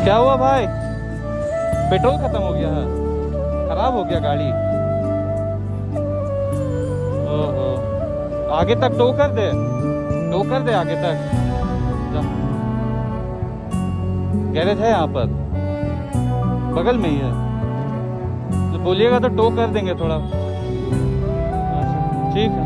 क्या हुआ भाई? पेट्रोल खत्म हो गया है? खराब हो गया गाड़ी? ओहो। आगे तक टो कर दे, टो कर दे आगे तक। जा। गैरेज है यहाँ पर, बगल में ही है। तो बोलिएगा तो टो कर देंगे थोड़ा। अच्छा, ठीक है।